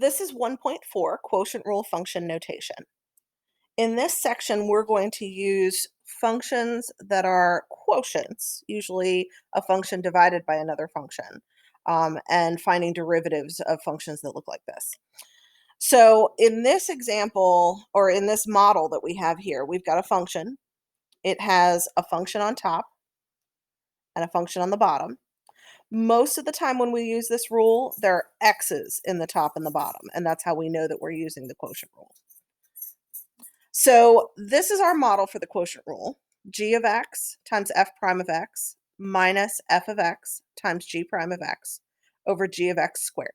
This is 1.4, quotient rule function notation. In this section, we're going to use functions that are quotients, usually a function divided by another function, and finding derivatives of functions that look like this. So in this example, or in this model that we have here, we've got a function. It has a function on top and a function on the bottom. Most of the time when we use this rule, there are x's in the top and the bottom, and that's how we know that we're using the quotient rule. So this is our model for the quotient rule. G of x times f prime of x minus f of x times g prime of x over g of x squared,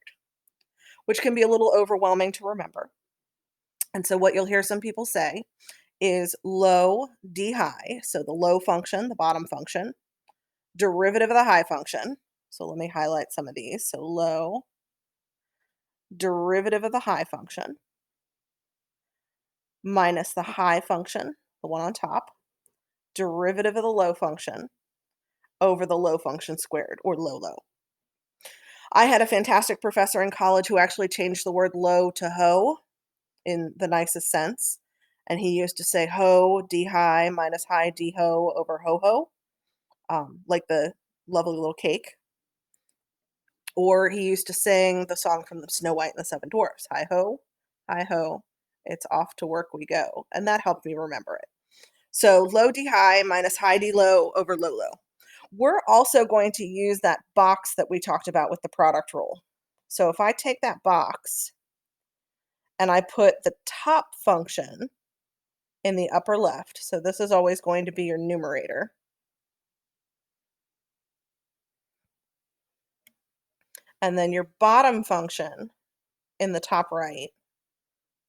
which can be a little overwhelming to remember. And so what you'll hear some people say is low d high, so the low function, the bottom function, derivative of the high function. So let me highlight some of these. So low derivative of the high function minus the high function, the one on top, derivative of the low function over the low function squared, or low. I had a fantastic professor in college who actually changed the word low to ho in the nicest sense. And he used to say ho d high minus high d ho over ho ho, like the lovely little cake. Or he used to sing the song from the Snow White and the Seven Dwarfs, hi ho, it's off to work we go. And that helped me remember it. So low d high minus high d low over low low. We're also going to use that box that we talked about with the product rule. So if I take that box and I put the top function in the upper left, so this is always going to be your numerator, and then your bottom function in the top right,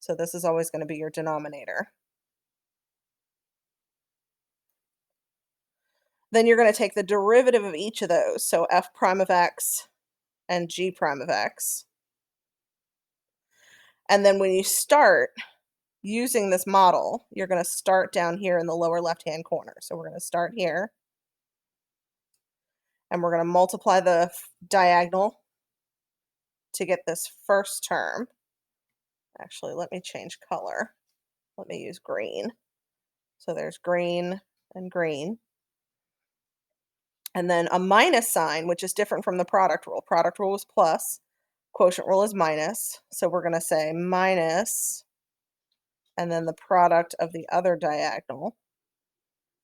so this is always going to be your denominator. Then you're going to take the derivative of each of those, so f prime of x and g prime of x. And then when you start using this model, you're going to start down here in the lower left-hand corner. So we're going to start here, and we're going to multiply the diagonal to get this first term. Actually, let me change color. Let me use green. So there's green and green. And then a minus sign, which is different from the product rule. Product rule is plus, quotient rule is minus. So we're going to say minus, and then the product of the other diagonal,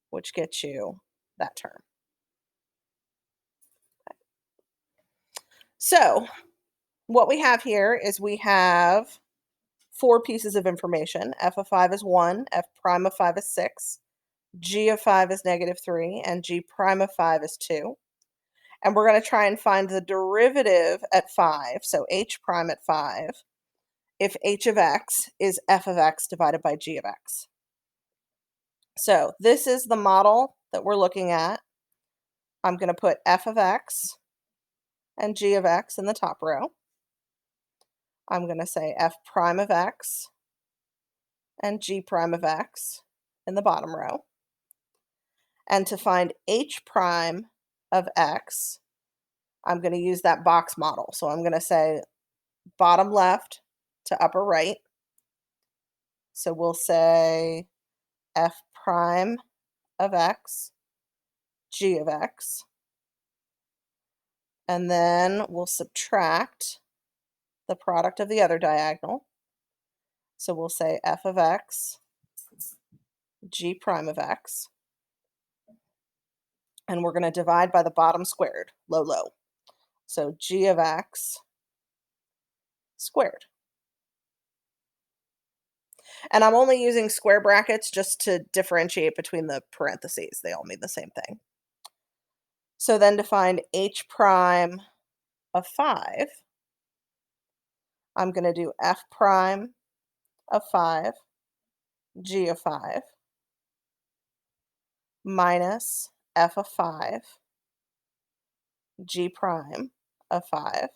which gets you that term. So what we have here is we have 4 pieces of information. F of 5 is 1, f prime of 5 is 6, g of 5 is -3, and g prime of 5 is 2. And we're going to try and find the derivative at 5, so h prime at 5, if h of x is f of x divided by g of x. So this is the model that we're looking at. I'm going to put f of x and g of x in the top row. I'm going to say f prime of x and g prime of x in the bottom row. And to find h prime of x, I'm going to use that box model. So I'm going to say bottom left to upper right. So we'll say f prime of x, g of x. And then we'll subtract the product of the other diagonal. So we'll say f of x, g prime of x. And we're going to divide by the bottom squared, low. So g of x squared. And I'm only using square brackets just to differentiate between the parentheses. They all mean the same thing. So then to find h prime of 5, I'm going to do f prime of 5, g of 5, minus f of 5, g prime of 5,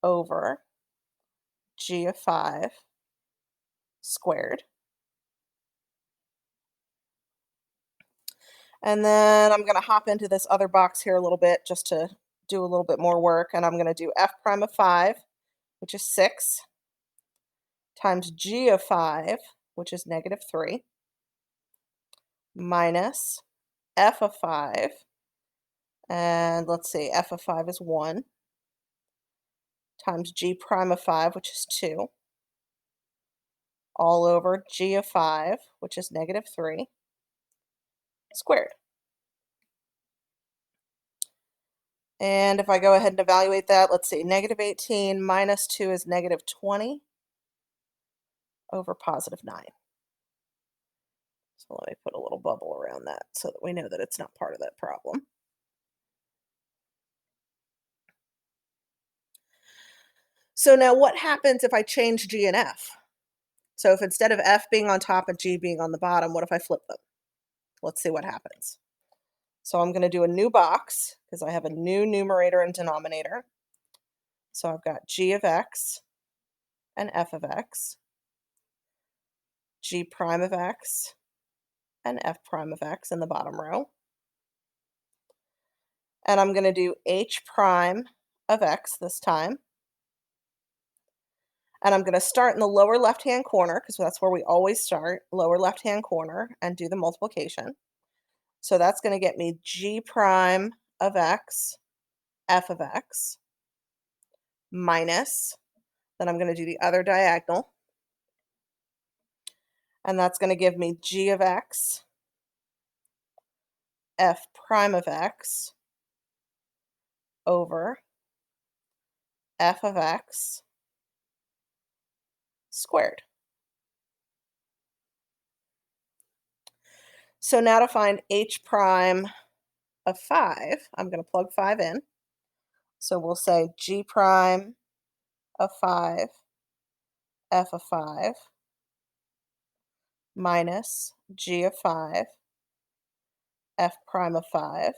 over g of 5 squared. And then I'm going to hop into this other box here a little bit just to do a little bit more work. And I'm going to do f prime of 5 which is 6, times g of 5, which is negative 3, minus f of 5, and let's see, f of 5 is 1, times g prime of 5, which is 2, all over g of 5, which is negative 3, squared. And if I go ahead and evaluate that, let's see, negative 18 minus 2 is negative 20 over positive 9. So let me put a little bubble around that so that we know that it's not part of that problem. So now what happens if I change G and F? So if instead of F being on top and G being on the bottom, what if I flip them? Let's see what happens. So I'm going to do a new box because I have a new numerator and denominator. So I've got G of X and F of X, G prime of X and F prime of X in the bottom row. And I'm going to do H prime of X this time. And I'm going to start in the lower left-hand corner because that's where we always start, lower left-hand corner, and do the multiplication. So that's going to get me G prime of X, F of X, minus, then I'm going to do the other diagonal, and that's going to give me G of X, F prime of X, over F of X squared. So now to find H prime of 5, I'm going to plug 5 in. So we'll say G prime of 5, F of 5, minus G of 5, F prime of 5,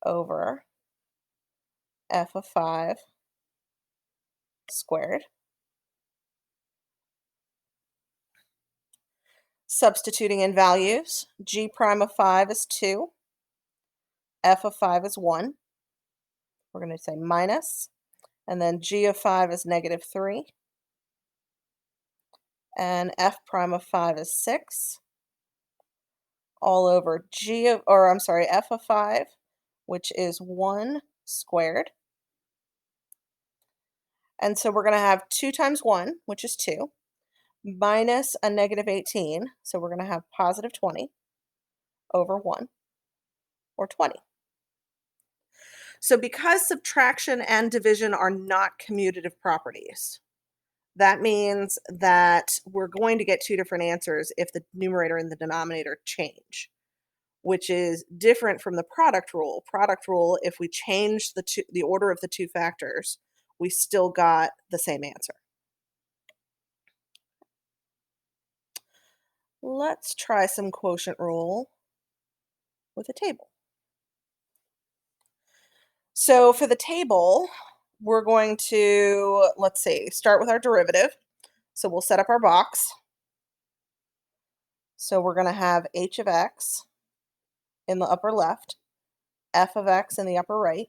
over F of 5 squared. Substituting in values, G prime of 5 is 2, F of 5 is 1. We're going to say minus, and then G of 5 is negative 3, and F prime of 5 is 6, all over F of 5, which is 1 squared. And so we're going to have 2 times 1, which is 2, minus a negative 18, so we're going to have positive 20 over 1, or 20. So because subtraction and division are not commutative properties, that means that we're going to get two different answers if the numerator and the denominator change, which is different from the product rule. Product rule, if we change the order of the two factors, we still got the same answer. Let's try some quotient rule with a table. So for the table, we're going to, let's see, start with our derivative. So we'll set up our box. So we're going to have h of x in the upper left, f of x in the upper right.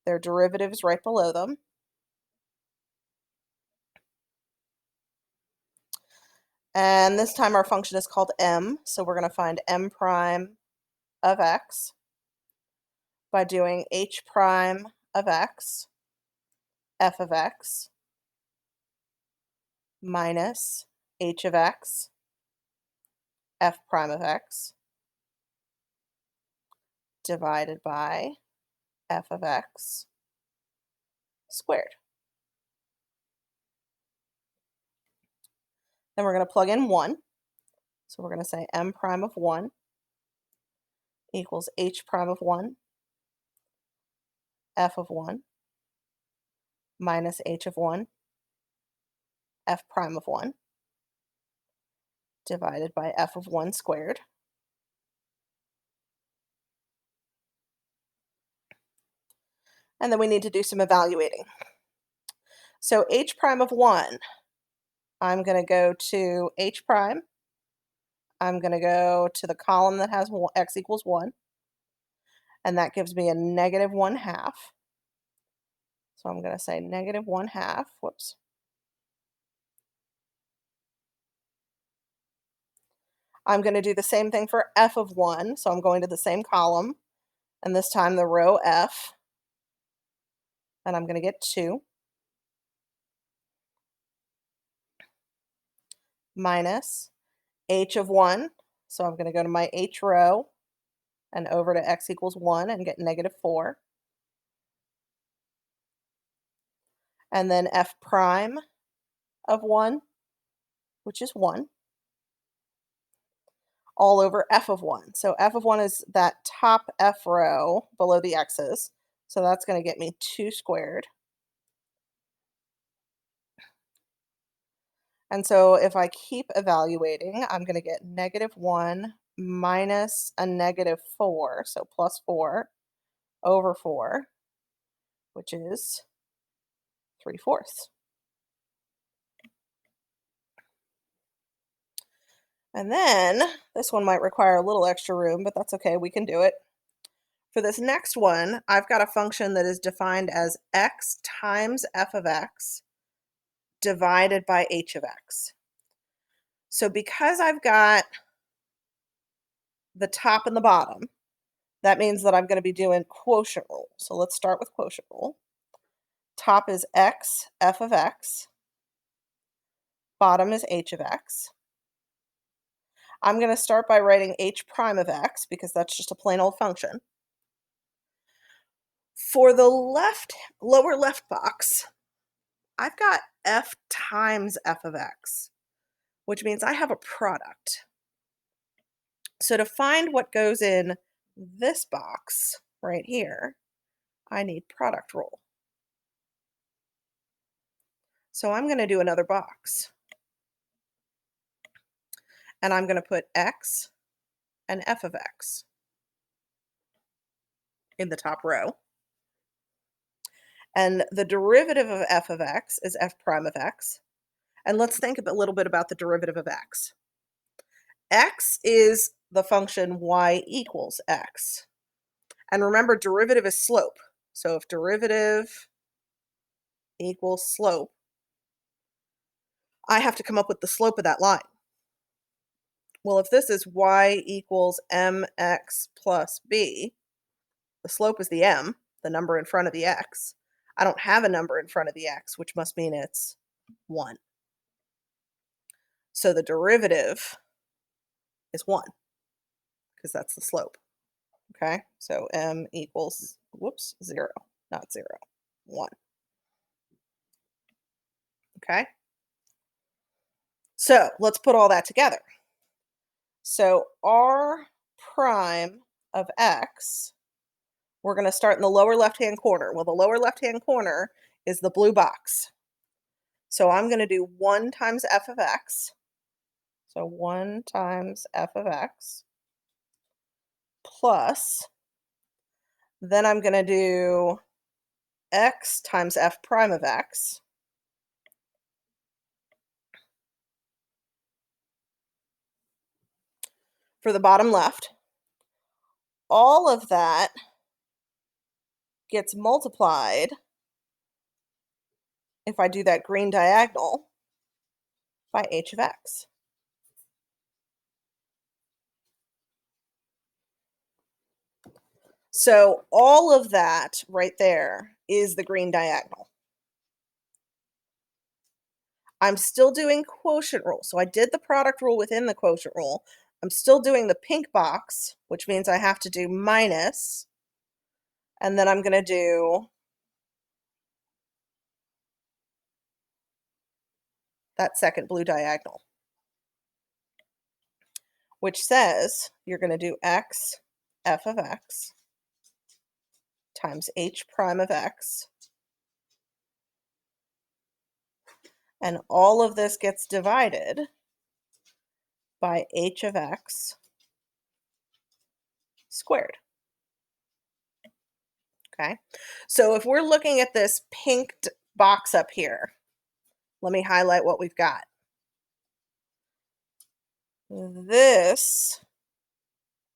Their derivatives right below them. And this time our function is called m, so we're going to find m prime of x by doing h prime of x, f of x, minus h of x, f prime of x, divided by f of x squared. Then we're going to plug in 1. So we're going to say m prime of 1 equals h prime of 1, f of 1, minus h of 1, f prime of 1, divided by f of 1 squared. And then we need to do some evaluating. So h prime of 1, I'm going to go to h prime. I'm going to go to the column that has x equals 1. And that gives me a negative 1/2. So So I'm going to say negative 1/2. Whoops. I'm going to do the same thing for f of 1. So I'm going to the same column, and this time the row f, and I'm going to get 2 minus h of 1. So I'm going to go to my h row and over to x equals 1 and get negative 4. And then f prime of 1, which is 1, all over f of 1. So f of 1 is that top f row below the x's. So that's going to get me 2 squared. And so if I keep evaluating, I'm going to get negative 1 minus a negative 4, so plus 4 over 4, which is 3/4. And then this one might require a little extra room, but that's okay, we can do it. For this next one, I've got a function that is defined as x times f of x divided by h of x. So because I've got the top and the bottom, that means that I'm going to be doing quotient rule. So let's start with quotient rule. Top is x f of x, bottom is h of x. I'm going to start by writing h prime of x because that's just a plain old function. For the lower left box, I've got f times f of x, which means I have a product. So to find what goes in this box right here, I need product rule. So I'm going to do another box. And I'm going to put x and f of x in the top row. And the derivative of f of x is f prime of x. And let's think a little bit about the derivative of x. X is the function y equals x. And remember, derivative is slope. So if derivative equals slope, I have to come up with the slope of that line. Well, if this is y equals mx plus b, the slope is the m, the number in front of the x. I don't have a number in front of the x, which must mean it's 1. So the derivative is 1 because that's the slope. Okay, so m equals, 0, not 0, 1. Okay, so let's put all that together. So r prime of x, we're going to start in the lower left-hand corner. Well, the lower left-hand corner is the blue box. So I'm going to do 1 times f of x. So 1 times f of x plus, then I'm going to do x times f prime of x. For the bottom left, all of that gets multiplied, if I do that green diagonal, by h of x. So all of that right there is the green diagonal. I'm still doing quotient rule. So I did the product rule within the quotient rule. I'm still doing the pink box, which means I have to do minus, and then I'm going to do that second blue diagonal, which says you're going to do x f of x times h prime of x. And all of this gets divided by h of x squared. Okay, so if we're looking at this pink box up here, let me highlight what we've got. This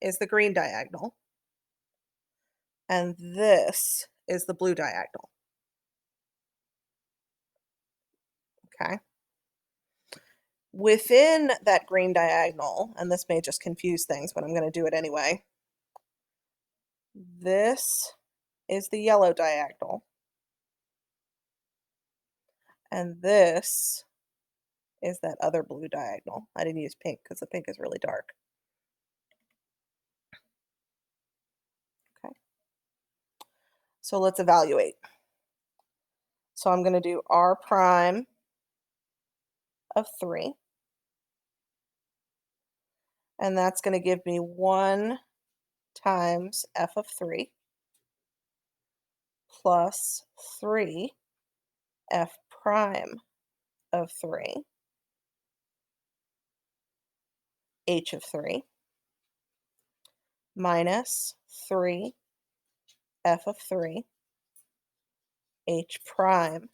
is the green diagonal, and this is the blue diagonal. Okay. Within that green diagonal, and this may just confuse things, but I'm going to do it anyway. This is the yellow diagonal. And this is that other blue diagonal. I didn't use pink because the pink is really dark. Okay. So let's evaluate. So I'm going to do r prime of 3. And that's going to give me 1 times f of 3 plus 3 f prime of 3 h of 3 minus 3 f of 3 h prime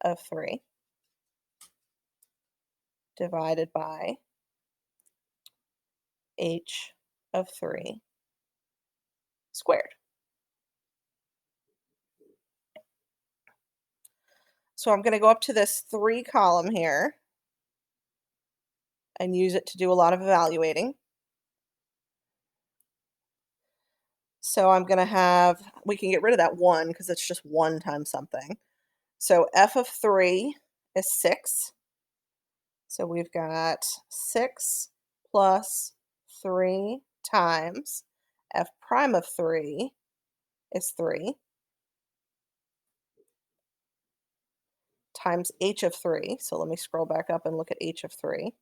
of 3 divided by h of 3 squared. So I'm going to go up to this 3 column here and use it to do a lot of evaluating. So I'm going to have, we can get rid of that 1 because it's just 1 times something. So f of 3 is 6. So we've got 6 plus 3 times f prime of 3 is 3 times h of 3. So let me scroll back up and look at h of 3.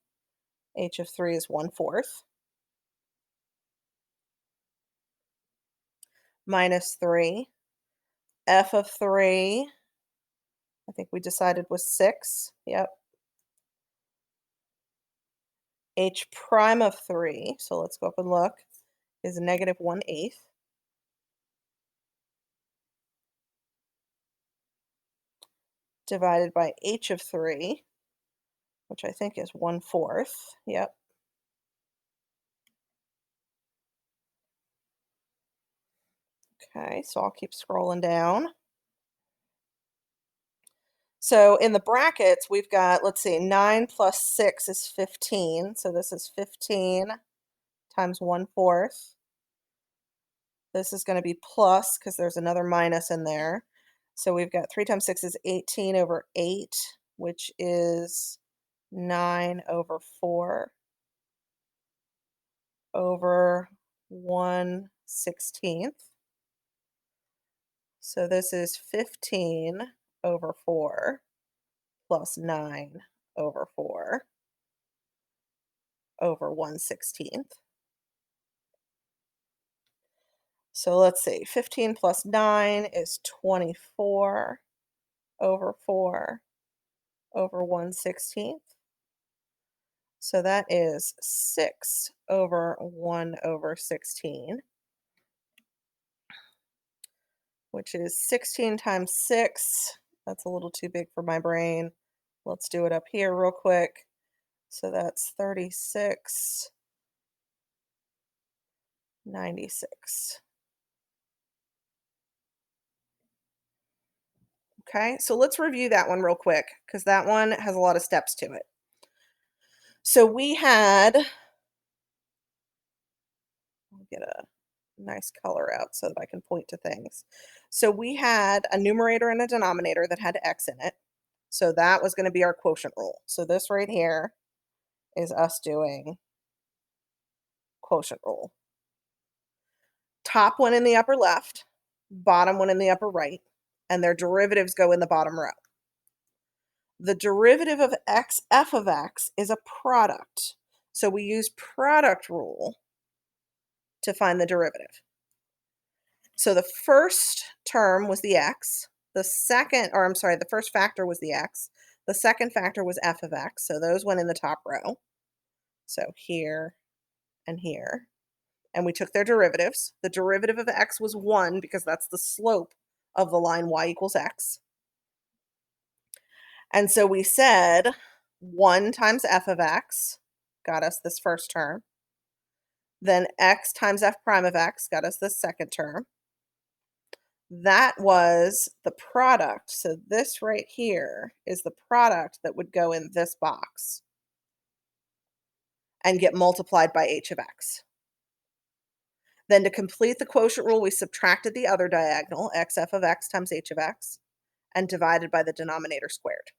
H of 3 is 1/4 minus 3. F of 3, I think we decided was 6. Yep. H prime of 3, so let's go up and look, is negative 1/8. Divided by h of 3, which I think is 1/4. Yep. Okay, so I'll keep scrolling down. So in the brackets, we've got, let's see, 9 plus 6 is 15. So this is 15 times 1/4. This is going to be plus because there's another minus in there. So we've got 3 times 6 is 18 over 8, which is 9 over 4 over 1/16. So this is 15 over 4 plus 9 over 4 over 1/16. So let's see, 15 plus 9 is 24 over 4 over 1/16. So that is 6 over 1 over 16, which is 16 times 6. That's a little too big for my brain. Let's do it up here real quick. So that's 3696. Okay, so let's review that one real quick because that one has a lot of steps to it. So we had, I'll get a nice color out so that I can point to things. So we had a numerator and a denominator that had x in it. So that was going to be our quotient rule. So this right here is us doing quotient rule. Top one in the upper left, bottom one in the upper right, and their derivatives go in the bottom row. The derivative of x, f of x, is a product. So we use product rule to find the derivative. So the first term was the x. The first factor was the x. The second factor was f of x. So those went in the top row. So here and here. And we took their derivatives. The derivative of x was 1 because that's the slope of the line y equals x. And so we said 1 times f of x got us this first term. Then x times f prime of x got us this second term. That was the product. So this right here is the product that would go in this box and get multiplied by h of x. Then to complete the quotient rule, we subtracted the other diagonal, xf of x times h of x, and divided by the denominator squared.